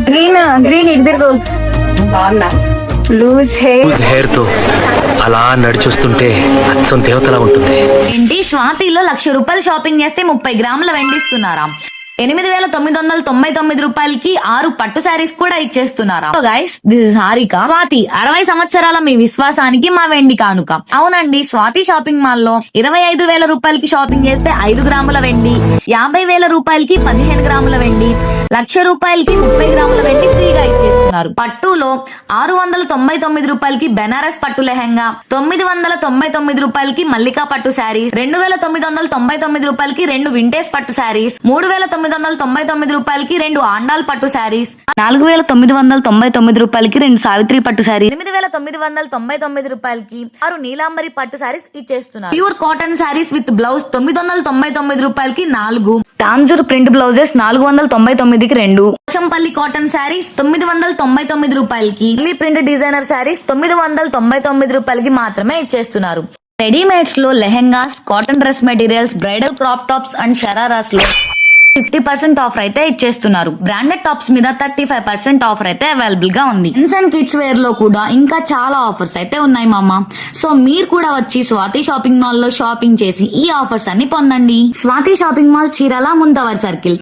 Green ఇద్దరు బాగున్నా. Loose hair తో అలా నడిచొస్తుంటే అచ్చం దేవతలా ఉంటుంది. ఏంటి స్వాతిలో 1,00,000 రూపాయలు షాపింగ్ చేస్తే 30 గ్రాముల వెండిస్తున్నారా? 8,999 రూపాయలకి 6 పట్టు శారీస్ కూడా ఇచ్చేస్తున్నారా? Guys this is Harika. Swathi 60 సంవత్సరాల మీ విశ్వాసానికి మా వెండి కానుక. అవునండి, స్వాతి షాపింగ్ మాల్ లో 25,000 రూపాయలకి షాపింగ్ చేస్తే 5 గ్రాముల వెండి, 50,000 రూపాయలకి 15 గ్రాముల వెండి, 1,00,000 రూపాయలకి 30 గ్రాముల వెండి ఫ్రీగా ఇచ్చేస్తున్నారు. పట్టులో 699 రూపాయలకి బెనారస్ పట్టు లెహంగా, 999 రూపాయలకి మల్లికా పట్టు శారీస్, 2,999 రూపాయలకి 2 వింటేజ్ పట్టు శారీస్, 3,999 రూపాయలకి 2 ఆండాల్ పట్టు శారీస్, 4,999 రూపాయలకి 2 సావిత్రి పట్టు శారీ, 8,999 రూపాయలకి 6 నీలాంబరి పట్టు శారీస్ ఇచ్చేస్తున్నారు. Pure cotton saris with blouse 999 రూపాయలకి 4, టాన్జూర్ ప్రింట్ బ్లౌజెస్ 499కి 2, చంపల్లి కాటన్ శారీస్ 999 రూపాయలకి, ప్రింట్ డిజైనర్ శారీస్ 999 రూపాయలకి మాత్రమే ఇచ్చేస్తున్నారు. రెడీమేడ్స్ లో lehengas, cotton dress materials, bridal crop tops and shararas లో 50% ఆఫర్ అయితే ఇచ్చేస్తున్నారు. బ్రాండెడ్ టాప్స్ మీద 35% ఆఫర్ అయితే అవైలబుల్ గా ఉంది. జెంట్స్ అండ్ కిడ్స్ వేర్ లో కూడా ఇంకా చాలా ఆఫర్స్ అయితే ఉన్నాయి మామ. సో మీరు కూడా వచ్చి స్వాతి షాపింగ్ మాల్ లో షాపింగ్ చేసి ఈ ఆఫర్స్ అన్ని పొందండి. Swathi shopping mall Chirala, Muntavar circle.